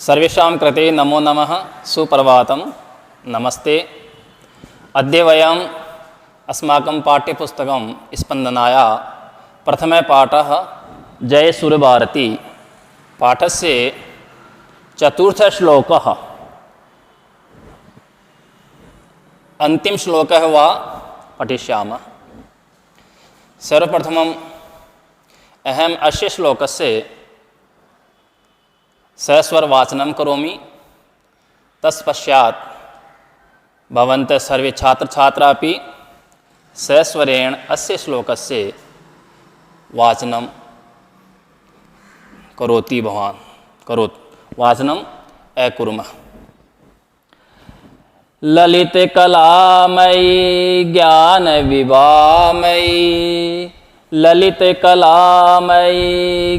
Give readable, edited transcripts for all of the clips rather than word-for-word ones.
सर्वेषां कृते नमो नमः। सुप्रभातं, नमस्ते। अद्य वयम् अस्माकं पाठ्यपुस्तकं स्पन्दनाया प्रथमः पाठः जयसुरभारती पाठस्य चतुर्थश्लोकः अन्तिमश्लोकः वा पठिष्यामः। सर्वप्रथमम् अहम् अस्य श्लोकस्य सस्वरवाचनं करोमि। तत्पश्चात् भवन्तः सर्वे छात्रछात्राः अपि सस्वरेण अस्य श्लोकस्य वाचनं करोति भवान् वाचनम् अकुर्मः। ललितकलामयी ज्ञानविभामयी, ललितकलामयी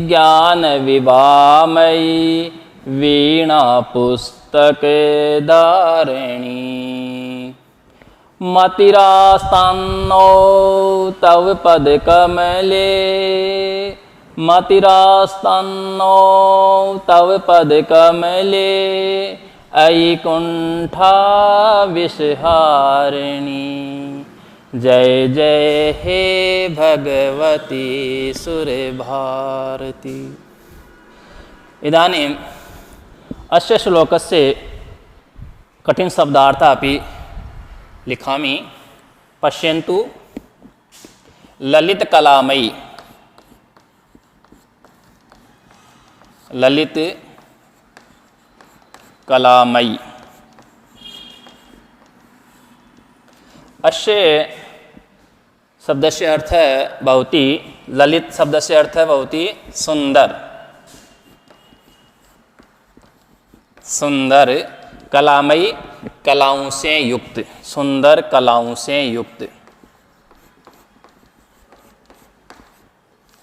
ज्ञानविभामयी, वीणा पुस्तकधारिणी। मतिरास्तन्नो तव पदकमले, मतिरास्तन्नो तव पदकमले, अयि कुण्ठा विषहारिणी। जय जय हे भगवती सुरभारती। इदानीम् अस्य श्लोकस्य कठिनशब्दार्थः अपि लिखामि। पश्यन्तु। ललितकलामयी, ललितकलामयी अस्य शब्दस्य अर्थः भवति, ललित शब्दस्य अर्थः भवति सुंदर। सुंदर, कलामयी कलाओं से युक्त, सुंदर कलाओं से युक्त,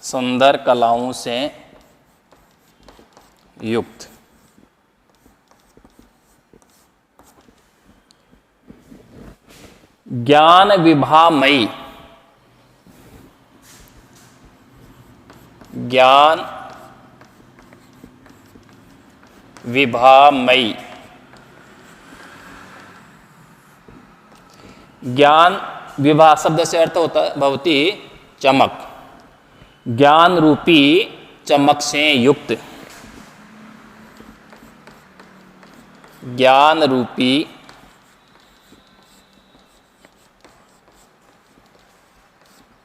सुंदर कलाओं से युक्त। ज्ञान विभामयी, ज्ञान विभामयी, ज्ञान विभा शब्द से अर्थ होता भवति चमक, ज्ञान रूपी चमक से युक्त, ज्ञान रूपी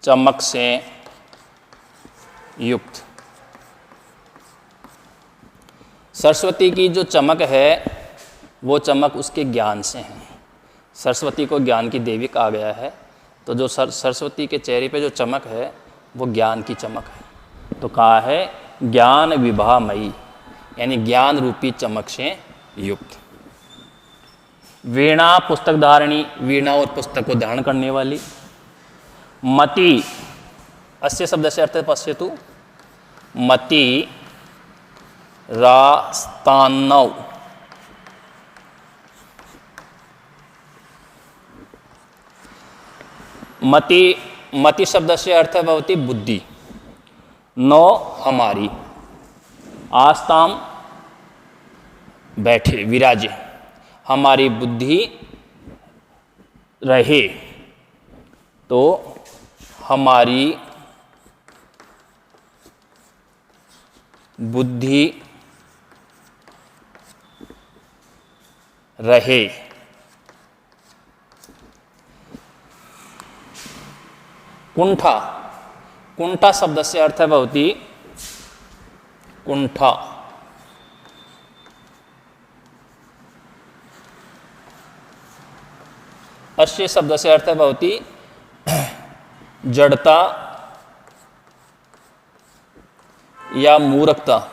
चमक से युक्त। सरस्वती की जो चमक है वो चमक उसके ज्ञान से है। सरस्वती को ज्ञान की देवी कहा गया है, तो जो सरस्वती के चेहरे पे जो चमक है वो ज्ञान की चमक है। तो कहा है ज्ञान विभामयी, यानी ज्ञान रूपी चमक से युक्त। वीणा पुस्तक धारिणी, वीणा और पुस्तक को धारण करने वाली। मति अस्य शब्द से अर्थ पश्यतु। मति रास्तान्नौ, मति शब्द से अर्थ भवति बुद्धि। नौ हमारी, आस्ताम बैठे विराजे, हमारी बुद्धि रहे। तो हमारी बुद्धि रहे। कुंठा, कुंठा शब्द से अर्थ भवति कुंठा, अस्य शब्द से अर्थ भवति जड़ता या मूर्खता।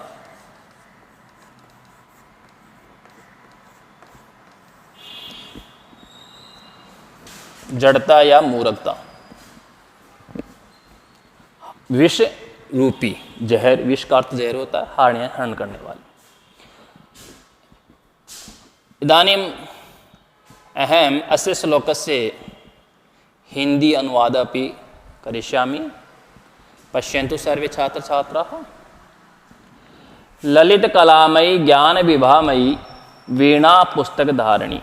जड़ता या मूर्खता। विष रूपी जहर, विष का अर्थ जहर होता है, हार्नियां हरण करने वाली। इदानीम् अहम् अस्य श्लोकस्य हिंदी अनुवादपि करिष्यामि। पश्यन्तु सर्वे छात्र छात्राः। ललित कलामयी ज्ञान विभामयी वीणा पुस्तक धारिणी।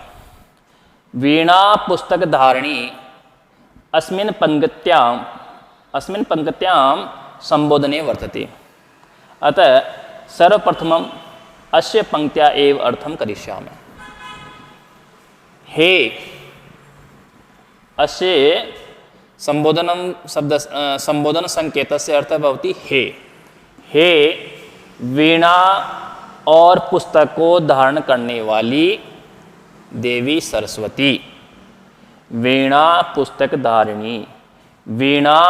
वीणा पुस्तक धारिणी अस्मिन् पंक्त्यां संबोधने वर्तते। अतः सर्वप्रथमम् अस्य पंक्त्या एव अर्थं करिष्यामि। हे अस्य संबोधन संकेतस्य अर्थः भवति हे। हे वीणा और पुस्तक को धारण करने वाली देवी सरस्वती। वीणा पुस्तक धारिणी, वीणा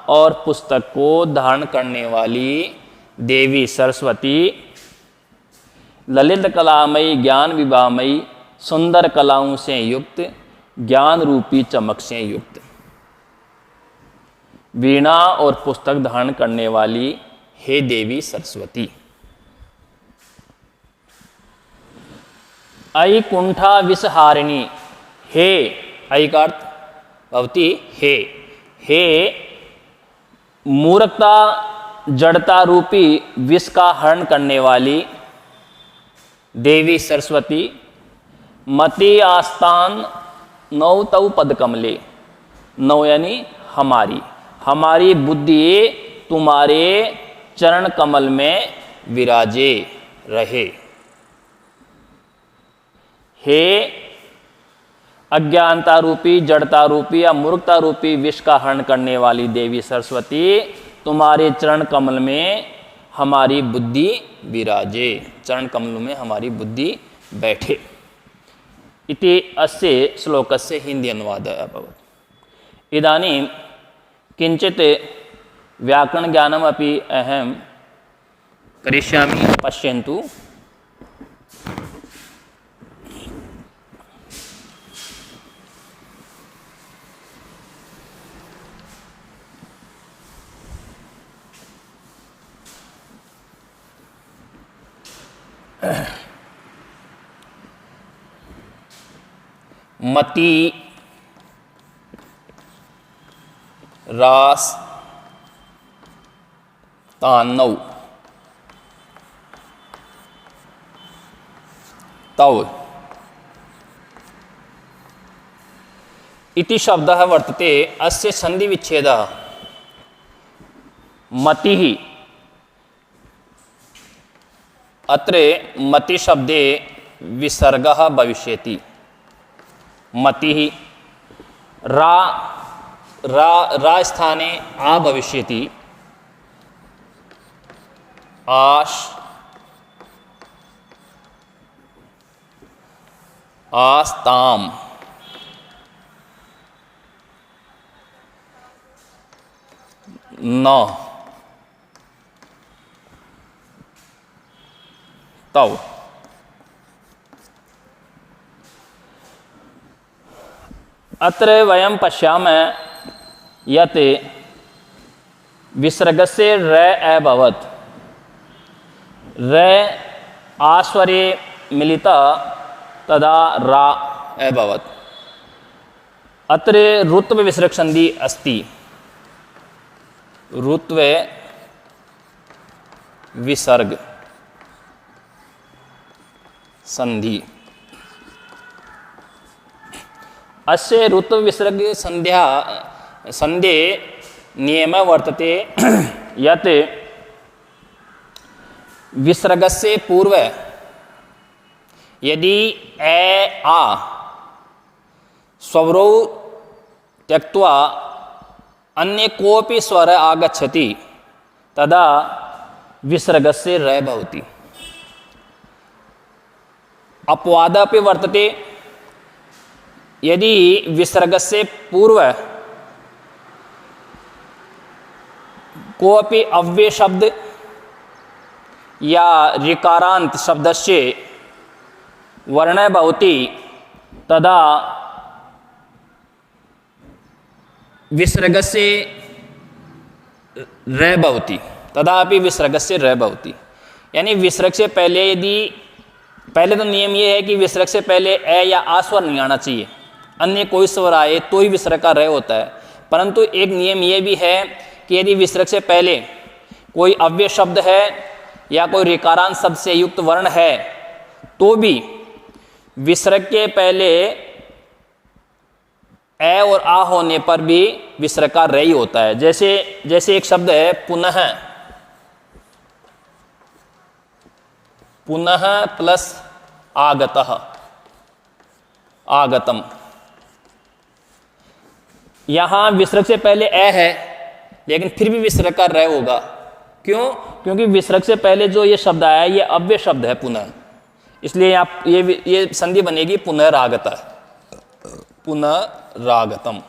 और पुस्तक को धारण करने वाली देवी सरस्वती ललित कलामयी ज्ञान विभामयी सुंदर कलाओं से युक्त ज्ञान रूपी चमक से युक्त। वीणा और पुस्तक धारण करने वाली हे देवी सरस्वती। अयि कुंठा विषहारिणी। हे अयि का अर्थ भवति हे। हे मूर्खता जड़ता रूपी विष का हरण करने वाली देवी सरस्वती मति आस्तान नौ तौ पद कमले। नौ यानी हमारी, हमारी बुद्धि तुम्हारे चरण कमल में विराजे रहे। हे अज्ञानता रूपी जड़ता रूपी या मूर्खता रूपी विष का हरण करने वाली देवी सरस्वती तुम्हारे चरण कमल में हमारी बुद्धि विराजे, चरण कमल में हमारी बुद्धि बैठे। इति अस्य श्लोकस्य हिंदी अनुवादः अभवत्। इदानीं किंचित् व्याकरण ज्ञानमपि अहं करिष्यामि, पश्यन्तु। मति रास तानौ तौ इति शब्दः वर्तते। अस्य संधि विच्छेदः मतिः। अत्र मति शब्दे विसर्गः भविष्यति। मतिः रा स्थाने आ भविष्यति। आश आस्ताम न तौ। अत्र वयं पश्यामः यत् विसर्गस्य र अभवत्। र आस्वरे मिलिता तदा रा अभवत्। अत्र ऋत्व विसर्ग संधि अस्ति। ऋत्व विसर्ग संधि। अस्य ऋत्व विसर्ग संधे नियम वर्तते यत् विसर्गस्य पूर्व यदि ए आ स्वरौ त्यक्त्वा अन्य कोऽपि स्वर आगच्छति तदा विसर्गस्य र भवति। अपवादः अपि वर्तते। यदि विसर्गस्य पूर्व कोऽपि अव्यय शब्द या ऋकारांत शब्दस्य वर्णः भवति तदा विसर्गस्य र भवति। तदापि विसर्गस्य र भवति। यानी विसर्ग से पहले यदि पहले तो नियम ये है कि विसर्ग से पहले ए या आ स्वर नहीं आना चाहिए, अन्य कोई स्वर आए तो ही विसर्ग का र होता है। परंतु एक नियम ये भी है कि यदि विसर्ग से पहले कोई अव्यय शब्द है या कोई ऋकारांत शब्द से युक्त वर्ण है तो भी विसर्ग के पहले ए और आ होने पर भी विसर्ग का रई होता है। जैसे एक शब्द है पुनः, पुनः प्लस आगतः, आगतम। यहां विसर्ग से पहले ए है लेकिन फिर भी विसर्ग का र होगा। क्यों? क्योंकि विसर्ग से पहले जो ये शब्द आया ये अव्यय शब्द है पुनः, इसलिए आप ये संधि बनेगी पुनरागतः, पुनरागतम।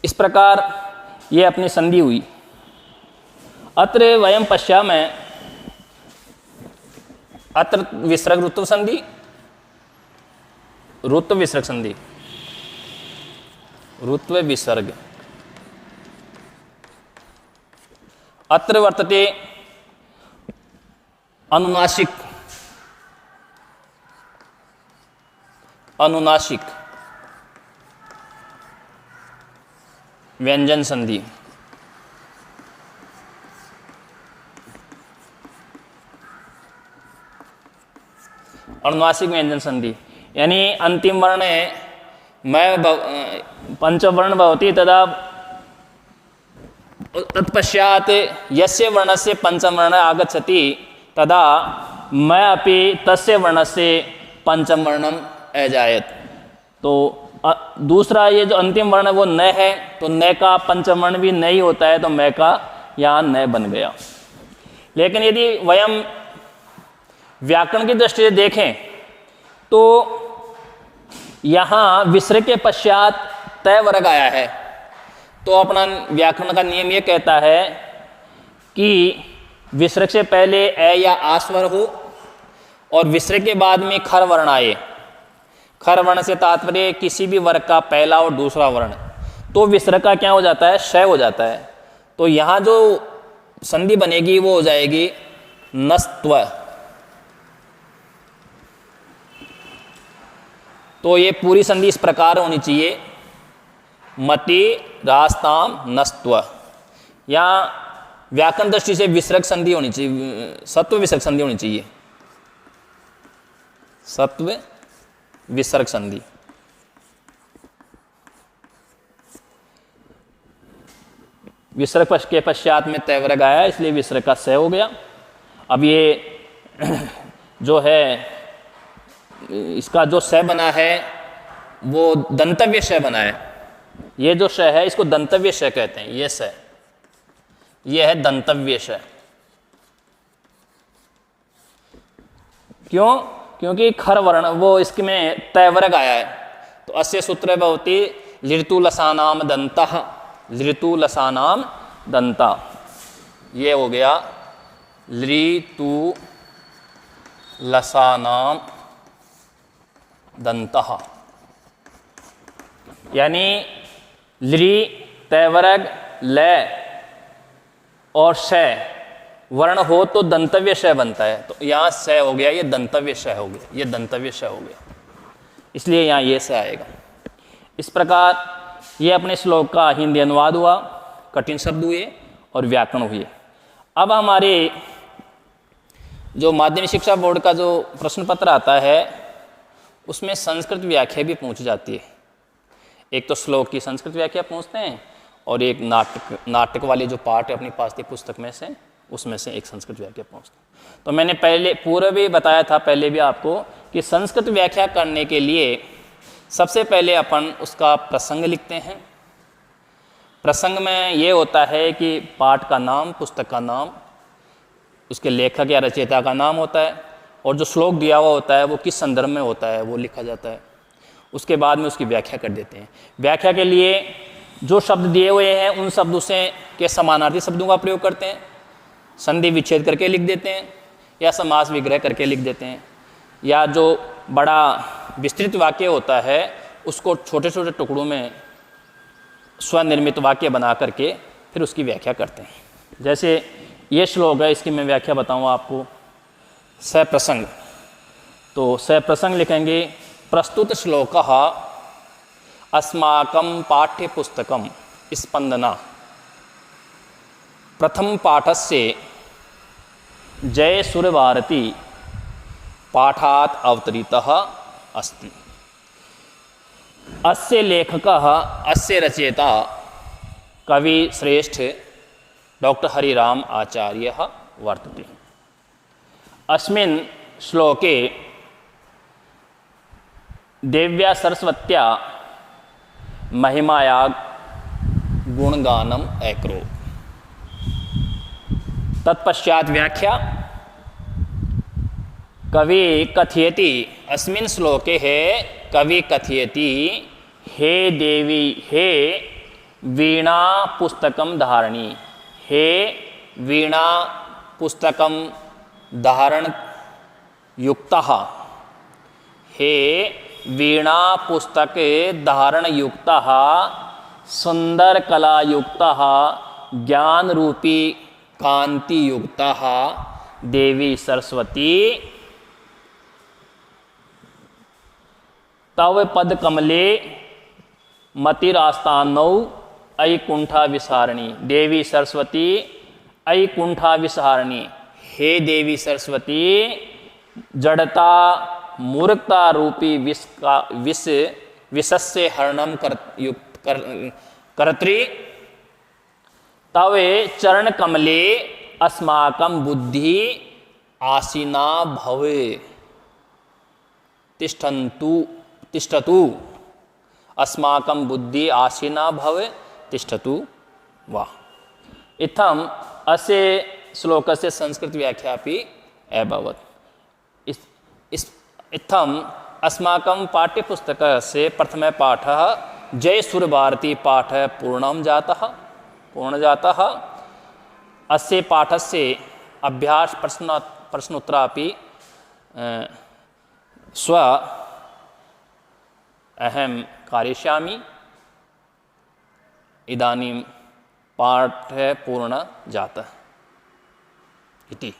इस प्रकार ये अपनी संधि हुई। अत्र वयम पश्यामः, अत्र विसर्ग ऋत्व संधि, ऋत्व विसर्ग संधि, ऋत्व विसर्ग। अत्र वर्तते अनुनासिक, अनुनासिक व्यंजन संधि। अनुनासिक व्यंजन संधि यानी अंतिम वर्ण मैं पंचवर्ण भवति तदा तत्पश्चात यस्य वर्णस्य पंचम वर्ण आगच्छति तदा मैं अपि तस्य वर्णस्य पंचम वर्णम अजायत। तो दूसरा ये जो अंतिम वर्ण वो न है तो न का पंचम वर्ण भी नहीं होता है, तो मैं का यहाँ न बन गया। लेकिन यदि वयम व्याकरण की दृष्टि से देखें तो यहाँ विसर्ग के पश्चात तय वर्ग आया है, तो अपना व्याकरण का नियम ये कहता है कि विसर्ग से पहले ए या आ स्वर हो और विसर्ग के बाद में खर वर्ण आए। खर वर्ण से तात्पर्य किसी भी वर्ग का पहला और दूसरा वर्ण, तो विसर्ग का क्या हो जाता है? क्षय हो जाता है। तो यहाँ जो संधि बनेगी वो हो जाएगी नस्त्व। तो ये पूरी संधि इस प्रकार होनी चाहिए, मति रास्ताम नस्त्व। यहाँ व्याकरण दृष्टि से विसर्ग संधि होनी चाहिए, सत्व विसर्ग संधि होनी चाहिए, सत्व विसर्ग संधि। विसर्ग के पश्चात में तय वर्ग आया इसलिए विसर्ग का स हो गया। अब ये जो है इसका जो स बना है वो दंतव्य श बना है। ये जो श है इसको दंतव्य श कहते हैं। ये स, ये है दंतव्य श। क्यों? क्योंकि खर वर्ण वो इसमें तय वर्ग आया है। तो अस्य सूत्र भवति लृतुलसानाम दंतः, लृतुलसानाम दंता। ये हो गया लृतुलसानाम दंतः, यानी लृ तय वर्ग ल और श वर्ण हो तो दंतव्य श बनता है। तो यहाँ स हो गया, ये दंतव्य श हो गया, ये दंतव्य श हो गया, इसलिए यहाँ ये स आएगा। इस प्रकार ये अपने श्लोक का हिंदी अनुवाद हुआ, कठिन शब्द हुए और व्याकरण हुए। अब हमारे जो माध्यमिक शिक्षा बोर्ड का जो प्रश्न पत्र आता है उसमें संस्कृत व्याख्या भी पूछी जाती है। एक तो श्लोक की संस्कृत व्याख्या पूछते हैं और एक नाटक वाले जो पाठ है अपनी पास की पुस्तक में से उसमें से एक संस्कृत व्याख्या पूछते हैं। तो मैंने पहले पूर्व भी बताया था पहले भी आपको कि संस्कृत व्याख्या करने के लिए सबसे पहले अपन उसका प्रसंग लिखते हैं। प्रसंग में ये होता है कि पाठ का नाम, पुस्तक का नाम, उसके लेखक या रचयिता का नाम होता है और जो श्लोक दिया हुआ होता है वो किस संदर्भ में होता है वो लिखा जाता है। उसके बाद में उसकी व्याख्या कर देते हैं। व्याख्या के लिए जो शब्द दिए हुए हैं उन शब्दों से के समानार्थी शब्दों का प्रयोग करते हैं, संधि विच्छेद करके लिख देते हैं या समास विग्रह करके लिख देते हैं, या जो बड़ा विस्तृत वाक्य होता है उसको छोटे छोटे टुकड़ों में स्वनिर्मित वाक्य बना करके फिर उसकी व्याख्या करते हैं। जैसे ये श्लोक है, इसकी मैं व्याख्या बताऊँ आपको। सप्रसंग, तो सप्रसंग लिखेंगे प्रस्तुत श्लोकः अस्माकं पाठ्य पुस्तकम स्पंदना प्रथम पाठस्य जय सुरभारती पाठात् अवतरितः अस्ति। अस्य लेखकः अस्य रचयिता कवि श्रेष्ठ डॉक्टर हरिराम आचार्यः वर्तते। अस्मिन् श्लोके देव्या सरस्वत्या महिमाया गुणगानम अकरो। तत्पश्चात व्याख्या कवि कथयति, अस्मिन् श्लोके है कवि कथयति, हे देवी हे वीणा पुस्तकम धारणी, हे वीणा पुस्तकम धारण युक्तः, हे वीणा पुस्तक धारण युक्तः सुंदर कला युक्तः ज्ञान रूपी कांति युक्तः देवी सरस्वती तव पद कमले मतिरास्तानौ अकुंठा विसारणी। देवी सरस्वती अकुंठा विसारणी, हे देवी सरस्वती जड़ता मूर्खता रूपी विषस्य हरणम करत्री। तवे चरण कमले अस्माकं बुद्धि आसीना भवे तिष्ठतु अस्माकं बुद्धि आसीना भवे तिष्ठतु वा। इत्थम अस्य श्लोकस्य संस्कृत व्याख्यापि अभवत्। इत्थम अस्माकं पाठ्यपुस्तकस्य प्रथमः पाठः जय सुरभारती पाठः पूर्ण जातः। अस्य पाठस्य अभ्यास प्रश्नोत्तरापि स्व अहं कारयिष्यामि। इदानीं पाठः पूर्ण जातः इति।